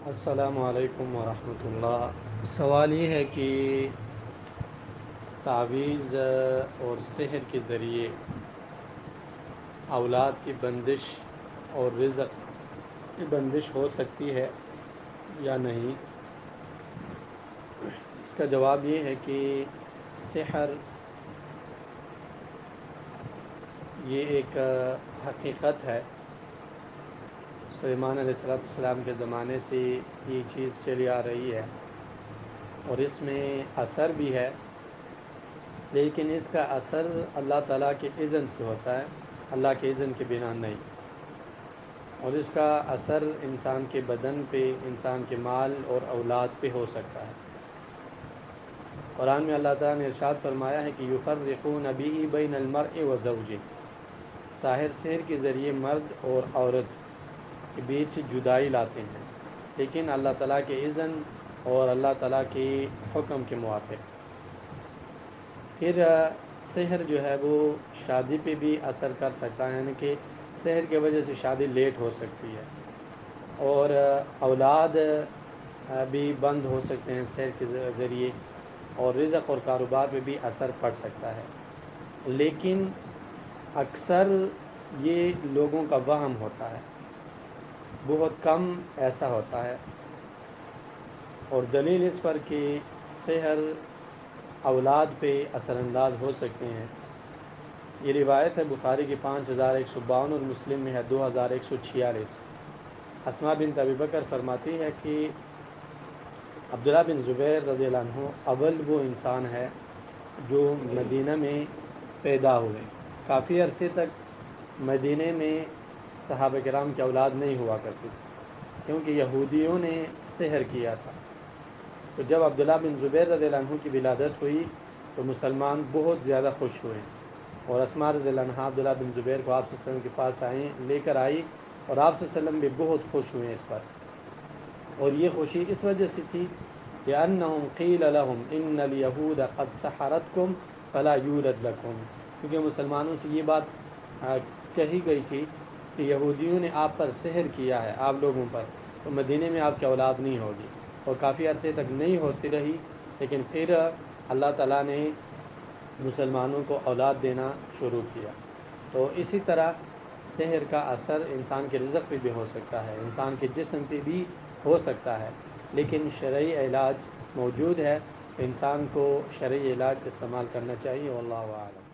السلام علیکم ورحمۃ اللہ۔ سوال یہ ہے کہ تعویذ اور سحر کے ذریعے اولاد کی بندش اور رزق کی بندش ہو سکتی ہے یا نہیں؟ اس کا جواب یہ ہے کہ سحر یہ ایک حقیقت ہے۔ سلیمان علیہ السلام کے زمانے سے یہ چیز چلی آ رہی ہے اور اس میں اثر بھی ہے، لیکن اس کا اثر اللہ تعالیٰ کے اذن سے ہوتا ہے، اللہ کے اذن کے بنا نہیں۔ اور اس کا اثر انسان کے بدن پہ، انسان کے مال اور اولاد پہ ہو سکتا ہے۔ قرآن میں اللہ تعالیٰ نے ارشاد فرمایا ہے کہ یفرقون بہ بین المرء وزوجہ، ساحر سحر کے ذریعے مرد اور عورت کے بیچ جدائی لاتے ہیں، لیکن اللہ تعالیٰ کے اذن اور اللہ تعالیٰ کے حکم کے موافق۔ پھر سحر جو ہے وہ شادی پہ بھی اثر کر سکتا ہے، یعنی کہ سحر کی وجہ سے شادی لیٹ ہو سکتی ہے، اور اولاد بھی بند ہو سکتے ہیں سحر کے ذریعے، اور رزق اور کاروبار پہ بھی اثر پڑ سکتا ہے۔ لیکن اکثر یہ لوگوں کا وہم ہوتا ہے، بہت کم ایسا ہوتا ہے۔ اور دلیل اس پر کہ سحر اولاد پہ اثر انداز ہو سکتے ہیں، یہ روایت ہے بخاری کی 5152 اور مسلم میں ہے 2146۔ اسماء بنت ابی بکر فرماتی ہے کہ عبداللہ بن زبیر رضی اللہ عنہ اول وہ انسان ہے جو مدینہ میں پیدا ہوئے۔ کافی عرصے تک مدینہ میں صحابہ کرام کی اولاد نہیں ہوا کرتی تھی، کیونکہ یہودیوں نے سحر کیا تھا۔ تو جب عبداللہ بن زبیر رضی اللہ عنہ کی ولادت ہوئی تو مسلمان بہت زیادہ خوش ہوئے، اور اسماء رضی اللہ عنہ عبداللہ بن زبیر کو آپ صلی اللہ علیہ وسلم کے پاس لے کر آئی، اور آپ صلی اللہ علیہ وسلم بھی بہت خوش ہوئے اس پر۔ اور یہ خوشی اس وجہ سے تھی لأنهم قیل لهم ان اليہود قد سحرتکم فلا یولد لکم، کیونکہ مسلمانوں سے یہ بات کہی گئی تھی کہ یہودیوں نے آپ پر سحر کیا ہے، آپ لوگوں پر، تو مدینے میں آپ کی اولاد نہیں ہوگی۔ اور کافی عرصے تک نہیں ہوتی رہی، لیکن پھر اللہ تعالیٰ نے مسلمانوں کو اولاد دینا شروع کیا۔ تو اسی طرح سحر کا اثر انسان کے رزق پہ بھی ہو سکتا ہے، انسان کے جسم پہ بھی ہو سکتا ہے، لیکن شرعی علاج موجود ہے، انسان کو شرعی علاج استعمال کرنا چاہیے، واللہ اعلم۔